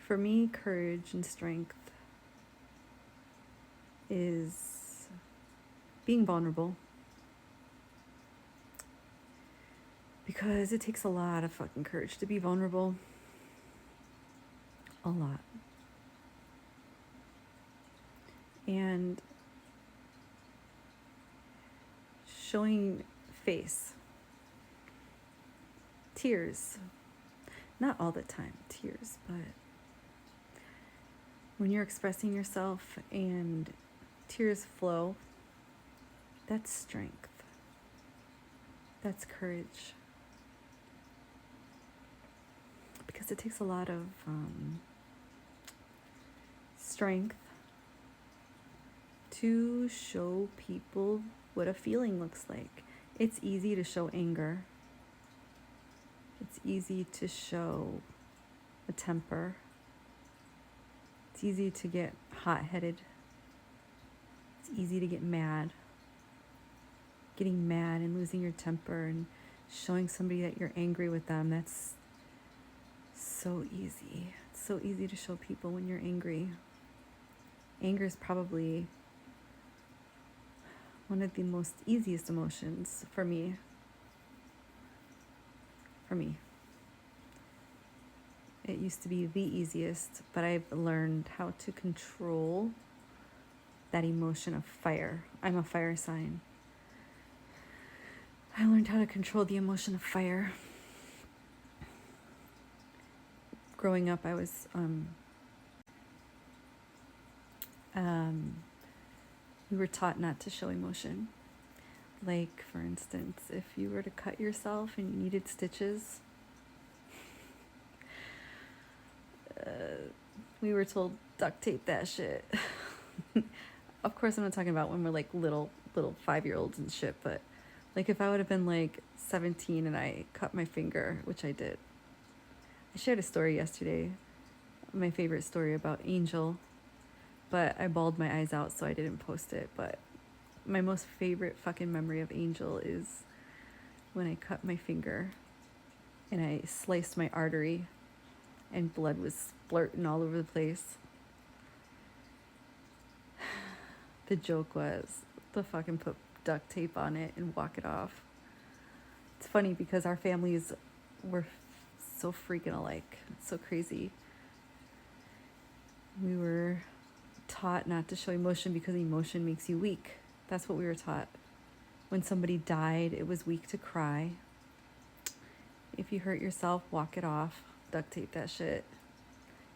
For me, courage and strength is being vulnerable. Because it takes a lot of fucking courage to be vulnerable. A lot. And showing face. Tears. Not all the time, tears, but when you're expressing yourself and tears flow, that's strength. That's courage. Because it takes a lot of strength to show people what a feeling looks like. It's easy to show anger. It's easy to show a temper. It's easy to get hot-headed. It's easy to get mad. Getting mad and losing your temper and showing somebody that you're angry with them, that's so easy. It's so easy to show people when you're angry. Anger is probably one of the most easiest emotions for me. It used to be the easiest, but I've learned how to control that emotion of fire. I'm a fire sign. I learned how to control the emotion of fire. Growing up, I was we were taught not to show emotion. Like, for instance, if you were to cut yourself and you needed stitches, we were told duct tape that shit. Of course, I'm not talking about when we're like little 5-year-olds and shit, but like if I would have been like 17 and I cut my finger, which I did. I shared a story yesterday, my favorite story about Angel, but I bawled my eyes out, so I didn't post it. But my most favorite fucking memory of Angel is when I cut my finger and I sliced my artery and blood was splurting all over the place. The joke was to fucking put duct tape on it and walk it off. It's funny because our families were so freaking alike. It's so crazy. We were taught not to show emotion because emotion makes you weak. That's what we were taught. When somebody died, it was weak to cry. If you hurt yourself, walk it off. Duct tape that shit.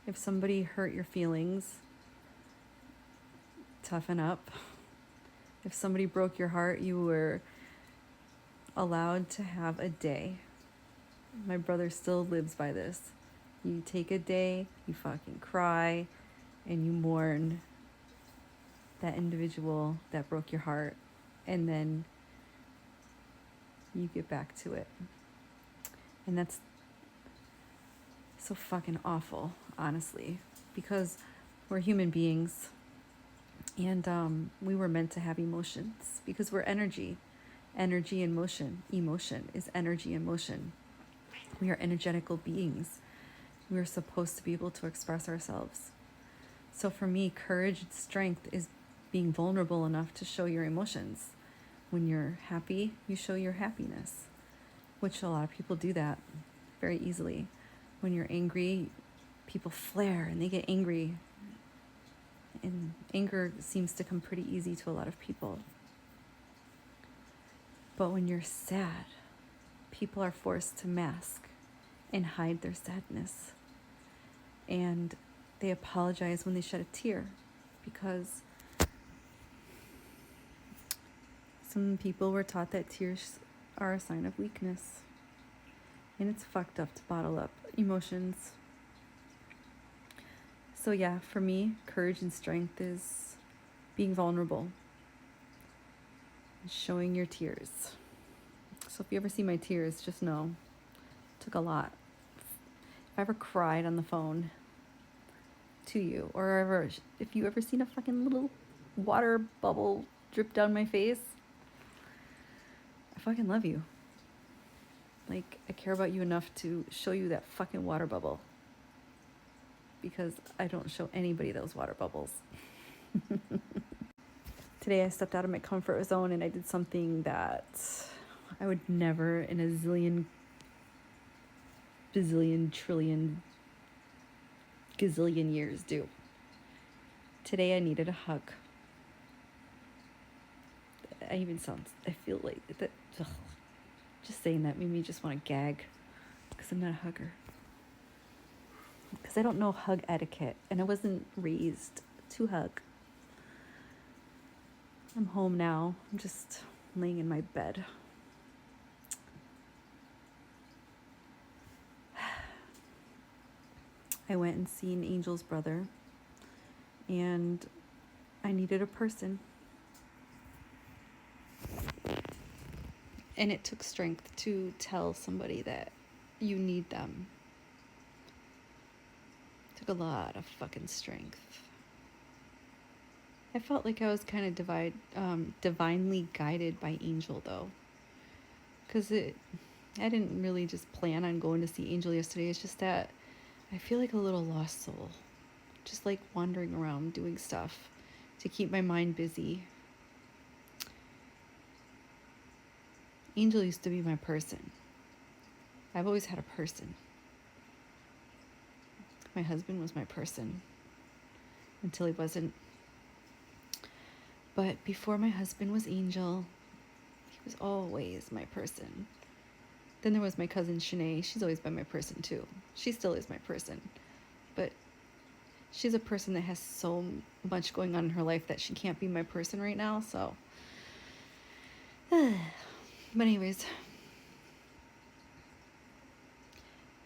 If somebody hurt your feelings, toughen up. If somebody broke your heart, you were allowed to have a day. My brother still lives by this. You take a day, you fucking cry, and you mourn that individual that broke your heart, and then you get back to it. And that's so fucking awful, honestly, because we're human beings, and we were meant to have emotions because we're energy and motion. Emotion is energy and motion. We are energetical beings. We're supposed to be able to express ourselves. So for me, courage and strength is being vulnerable enough to show your emotions. When you're happy, you show your happiness, which a lot of people do that very easily. When you're angry, people flare and they get angry. And anger seems to come pretty easy to a lot of people. But when you're sad, people are forced to mask and hide their sadness. And they apologize when they shed a tear because some people were taught that tears are a sign of weakness. And it's fucked up to bottle up emotions. So yeah, for me, courage and strength is being vulnerable and showing your tears. So if you ever see my tears, just know it took a lot. If I ever cried on the phone to you, or if you ever seen a fucking little water bubble drip down my face, I fucking love you. Like, I care about you enough to show you that fucking water bubble. because I don't show anybody those water bubbles. Today I stepped out of my comfort zone and I did something that I would never in a zillion, bazillion, trillion, gazillion years do. Today I needed a hug. I feel like that. Ugh, just saying that made me just want to gag because I'm not a hugger. Because I don't know hug etiquette and I wasn't raised to hug. I'm home now. I'm just laying in my bed. I went and seen Angel's brother, and I needed a person. And it took strength to tell somebody that you need them. It took a lot of fucking strength. I felt like I was kind of divinely guided by Angel, though. Because I didn't really just plan on going to see Angel yesterday. It's just that I feel like a little lost soul. Just like wandering around doing stuff to keep my mind busy. Angel used to be my person. I've always had a person. My husband was my person until he wasn't. But before my husband was Angel, he was always my person. Then there was my cousin Shanae. She's always been my person too. She still is my person. But she's a person that has so much going on in her life that she can't be my person right now, so. But anyways.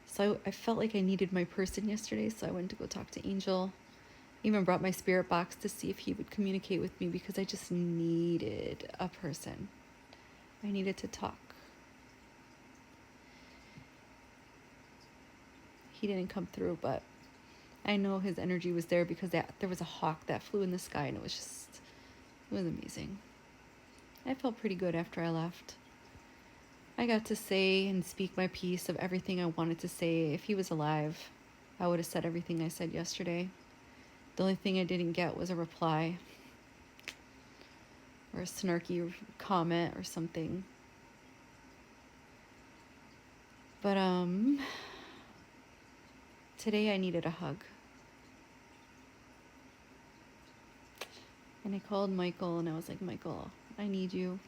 So I felt like I needed my person yesterday, so I went to go talk to Angel. Even brought my spirit box to see if he would communicate with me because I just needed a person. I needed to talk. He didn't come through, but I know his energy was there because there was a hawk that flew in the sky and it was amazing. I felt pretty good after I left. I got to say and speak my piece of everything I wanted to say. If he was alive, I would have said everything I said yesterday. The only thing I didn't get was a reply or a snarky comment or something. But today I needed a hug. And I called Michael and I was like, Michael, I need you.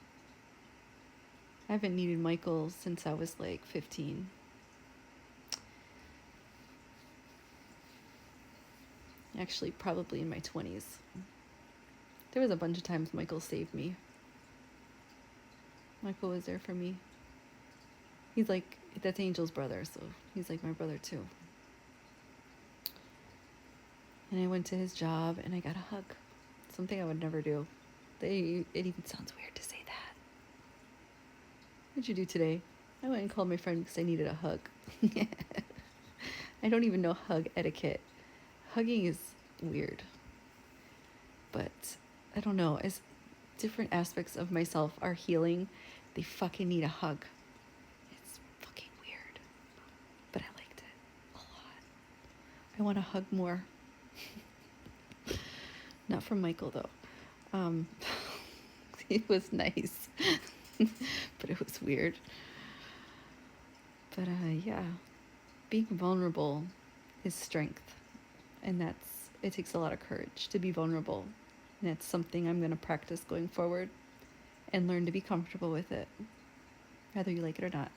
I haven't needed Michael since I was like 15. Actually, probably in my 20s. There was a bunch of times Michael saved me. Michael was there for me. He's like, that's Angel's brother, so he's like my brother too. And I went to his job and I got a hug. Something I would never do. It even sounds weird to say that. What'd you do today? I went and called my friend because I needed a hug. I don't even know hug etiquette. Hugging is weird. But I don't know. As different aspects of myself are healing, they fucking need a hug. It's fucking weird. But I liked it a lot. I want to hug more. Not from Michael, though. It was nice. But it was weird. But yeah. Being vulnerable is strength. And it takes a lot of courage to be vulnerable. And it's something I'm going to practice going forward and learn to be comfortable with it, whether you like it or not.